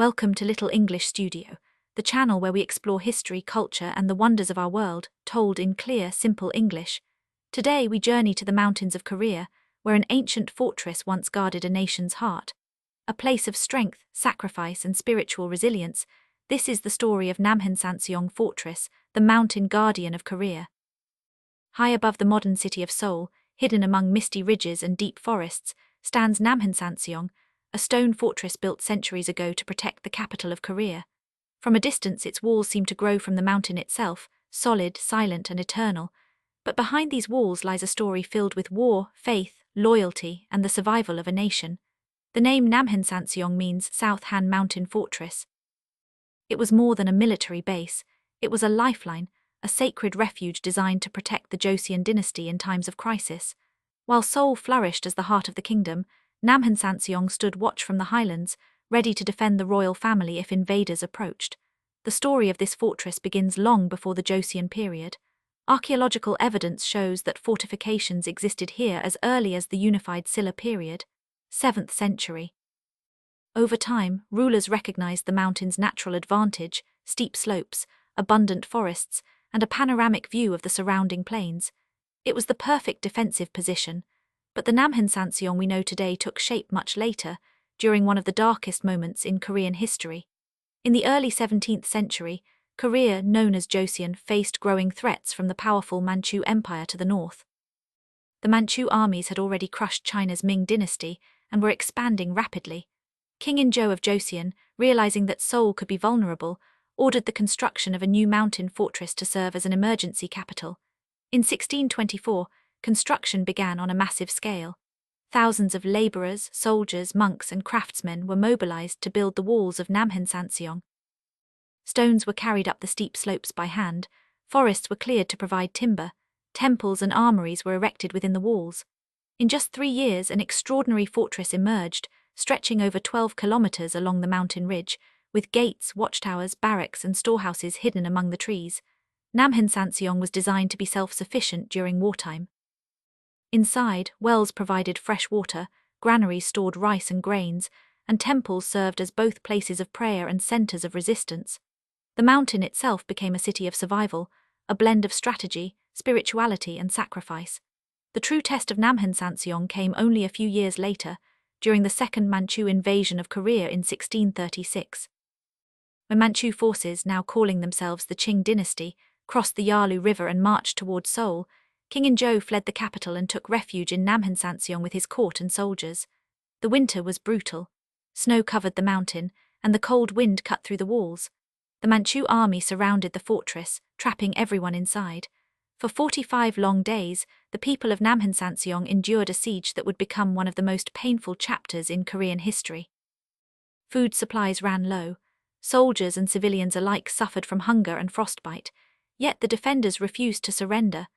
Welcome to Little English Studio, the channel where we explore history, culture, and the wonders of our world, told in clear, simple English. Today we journey to the mountains of Korea, where an ancient fortress once guarded a nation's heart. A place of strength, sacrifice, and spiritual resilience, this is the story of Namhansanseong Fortress, the mountain guardian of Korea. High above the modern city of Seoul, hidden among misty ridges and deep forests, stands Namhansanseong, a stone fortress built centuries ago to protect the capital of Korea. From a distance its walls seem to grow from the mountain itself, solid, silent, and eternal. But behind these walls lies a story filled with war, faith, loyalty, and the survival of a nation. The name Namhansanseong means South Han Mountain Fortress. It was more than a military base, it was a lifeline, a sacred refuge designed to protect the Joseon dynasty in times of crisis. While Seoul flourished as the heart of the kingdom, Namhansanseong stood watch from the highlands, ready to defend the royal family if invaders approached. The story of this fortress begins long before the Joseon period. Archaeological evidence shows that fortifications existed here as early as the unified Silla period, 7th century. Over time, rulers recognized the mountain's natural advantage, steep slopes, abundant forests, and a panoramic view of the surrounding plains. It was the perfect defensive position. But the Namhansanseong we know today took shape much later, during one of the darkest moments in Korean history. In the early 17th century, Korea, known as Joseon, faced growing threats from the powerful Manchu Empire to the north. The Manchu armies had already crushed China's Ming dynasty and were expanding rapidly. King In-jo of Joseon, realizing that Seoul could be vulnerable, ordered the construction of a new mountain fortress to serve as an emergency capital. In 1624, construction began on a massive scale. Thousands of laborers, soldiers, monks, and craftsmen were mobilized to build the walls of Namhansanseong. Stones were carried up the steep slopes by hand, forests were cleared to provide timber, temples and armories were erected within the walls. In just 3 years, an extraordinary fortress emerged, stretching over 12 kilometers along the mountain ridge, with gates, watchtowers, barracks, and storehouses hidden among the trees. Namhansanseong was designed to be self-sufficient during wartime. Inside, wells provided fresh water, granaries stored rice and grains, and temples served as both places of prayer and centers of resistance. The mountain itself became a city of survival, a blend of strategy, spirituality, and sacrifice. The true test of Namhansanseong came only a few years later, during the Second Manchu invasion of Korea in 1636. When Manchu forces, now calling themselves the Qing dynasty, crossed the Yalu River and marched toward Seoul, King In-jo fled the capital and took refuge in Namhansanseong with his court and soldiers. The winter was brutal. Snow covered the mountain, and the cold wind cut through the walls. The Manchu army surrounded the fortress, trapping everyone inside. For 45 long days, the people of Namhansanseong endured a siege that would become one of the most painful chapters in Korean history. Food supplies ran low. Soldiers and civilians alike suffered from hunger and frostbite, yet the defenders refused to surrender.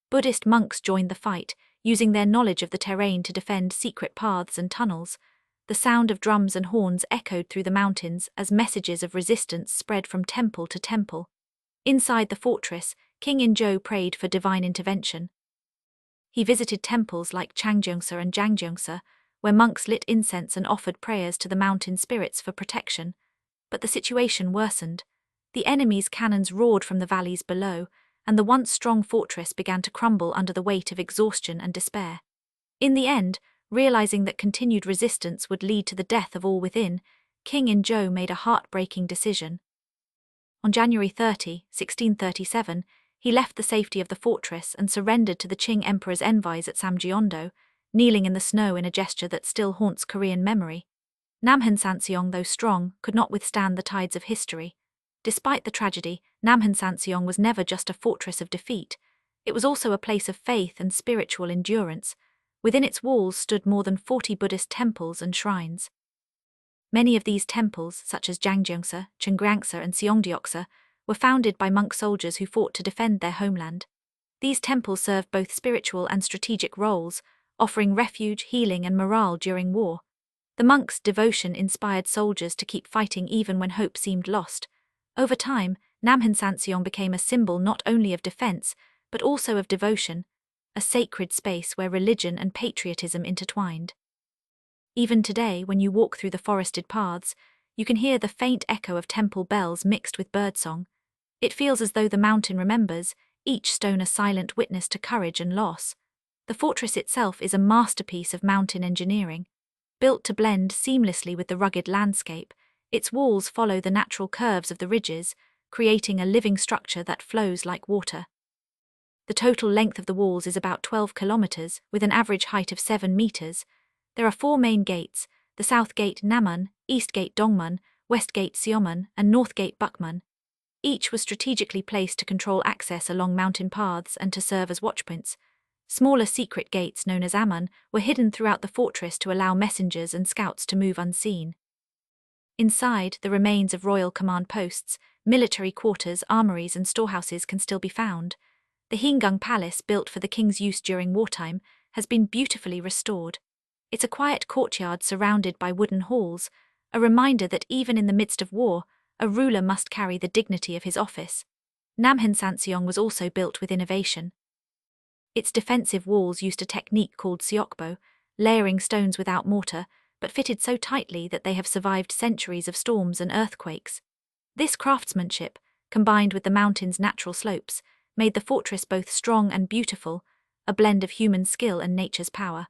Buddhist monks joined the fight, using their knowledge of the terrain to defend secret paths and tunnels. The sound of drums and horns echoed through the mountains as messages of resistance spread from temple to temple. Inside the fortress, King In-jo prayed for divine intervention. He visited temples like Changgyeongsa and Janggyeongsa, where monks lit incense and offered prayers to the mountain spirits for protection. But the situation worsened. The enemy's cannons roared from the valleys below, and the once strong fortress began to crumble under the weight of exhaustion and despair. In the end, realizing that continued resistance would lead to the death of all within, King In-jo made a heartbreaking decision. On January 30, 1637, he left the safety of the fortress and surrendered to the Qing Emperor's envoys at Samgyeondo, kneeling in the snow in a gesture that still haunts Korean memory. Namhansanseong, though strong, could not withstand the tides of history. Despite the tragedy, Namhansanseong was never just a fortress of defeat. It was also a place of faith and spiritual endurance. Within its walls stood more than 40 Buddhist temples and shrines. Many of these temples, such as Janggyeongsa, Cheonggyeongsa, and Seongdeoksa, were founded by monk soldiers who fought to defend their homeland. These temples served both spiritual and strategic roles, offering refuge, healing, and morale during war. The monks' devotion inspired soldiers to keep fighting even when hope seemed lost. Over time, Namhansanseong became a symbol not only of defense, but also of devotion, a sacred space where religion and patriotism intertwined. Even today, when you walk through the forested paths, you can hear the faint echo of temple bells mixed with birdsong. It feels as though the mountain remembers, each stone a silent witness to courage and loss. The fortress itself is a masterpiece of mountain engineering. Built to blend seamlessly with the rugged landscape, its walls follow the natural curves of the ridges, creating a living structure that flows like water. The total length of the walls is about 12 kilometers, with an average height of 7 meters. There are 4 main gates: the South Gate Namhan, East Gate Dongmun, West Gate Seomun, and North Gate Bukmun. Each was strategically placed to control access along mountain paths and to serve as watchpoints. Smaller secret gates known as Amun were hidden throughout the fortress to allow messengers and scouts to move unseen. Inside, the remains of royal command posts, military quarters, armories, and storehouses can still be found. The Hinggung Palace, built for the king's use during wartime, has been beautifully restored. It's a quiet courtyard surrounded by wooden halls, a reminder that even in the midst of war, a ruler must carry the dignity of his office. Namhansanseong was also built with innovation. Its defensive walls used a technique called seokbo, layering stones without mortar, but fitted so tightly that they have survived centuries of storms and earthquakes. This craftsmanship, combined with the mountain's natural slopes, made the fortress both strong and beautiful, a blend of human skill and nature's power.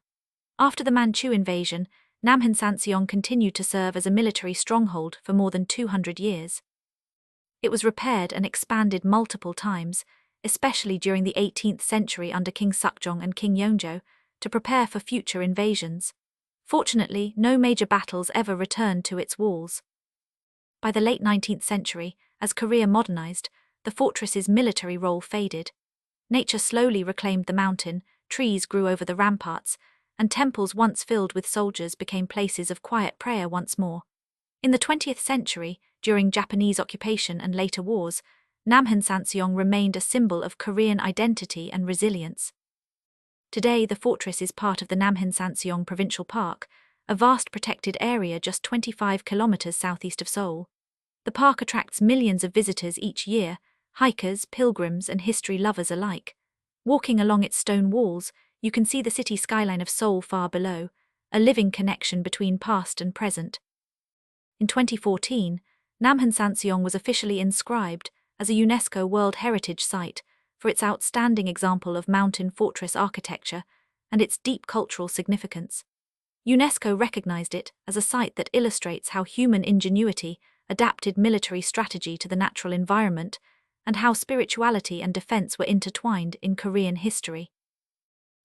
After the Manchu invasion, Namhansanseong continued to serve as a military stronghold for more than 200 years. It was repaired and expanded multiple times, especially during the 18th century under King Sukjong and King Yeongjo, to prepare for future invasions. Fortunately, no major battles ever returned to its walls. By the late 19th century, as Korea modernized, the fortress's military role faded. Nature slowly reclaimed the mountain, trees grew over the ramparts, and temples once filled with soldiers became places of quiet prayer once more. In the 20th century, during Japanese occupation and later wars, Namhansanseong remained a symbol of Korean identity and resilience. Today, the fortress is part of the Namhansanseong Provincial Park, a vast protected area just 25 kilometers southeast of Seoul. The park attracts millions of visitors each year, hikers, pilgrims, and history lovers alike. Walking along its stone walls, you can see the city skyline of Seoul far below, a living connection between past and present. In 2014, Namhansanseong was officially inscribed as a UNESCO World Heritage Site for its outstanding example of mountain fortress architecture and its deep cultural significance. UNESCO recognized it as a site that illustrates how human ingenuity adapted military strategy to the natural environment and how spirituality and defense were intertwined in Korean history.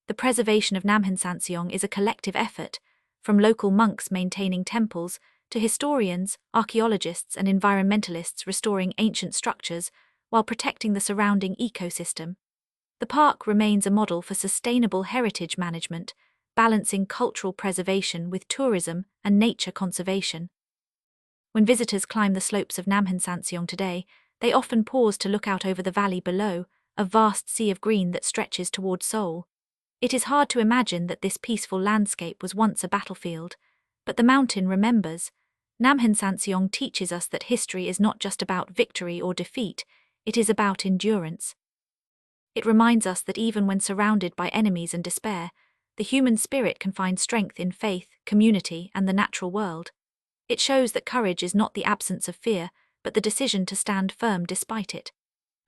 The preservation of Namhansanseong is a collective effort, from local monks maintaining temples to historians, archaeologists, and environmentalists restoring ancient structures while protecting the surrounding ecosystem. The park remains a model for sustainable heritage management, balancing cultural preservation with tourism and nature conservation. When visitors climb the slopes of Namhansanseong today, they often pause to look out over the valley below, a vast sea of green that stretches toward Seoul. It is hard to imagine that this peaceful landscape was once a battlefield, but the mountain remembers. Namhansanseong teaches us that history is not just about victory or defeat, it is about endurance. It reminds us that even when surrounded by enemies and despair, the human spirit can find strength in faith, community, and the natural world. It shows that courage is not the absence of fear, but the decision to stand firm despite it.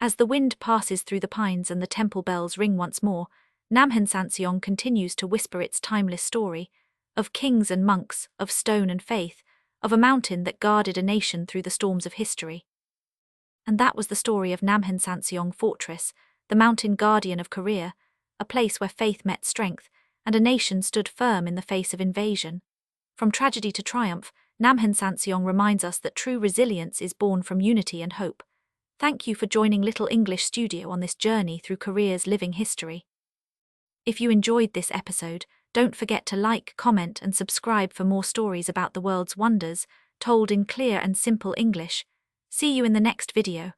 As the wind passes through the pines and the temple bells ring once more, Namhansanseong continues to whisper its timeless story, of kings and monks, of stone and faith, of a mountain that guarded a nation through the storms of history. And that was the story of Namhansanseong Fortress, the mountain guardian of Korea, a place where faith met strength, and a nation stood firm in the face of invasion. From tragedy to triumph, Namhansanseong reminds us that true resilience is born from unity and hope. Thank you for joining Little English Studio on this journey through Korea's living history. If you enjoyed this episode, don't forget to like, comment, and subscribe for more stories about the world's wonders, told in clear and simple English. See you in the next video.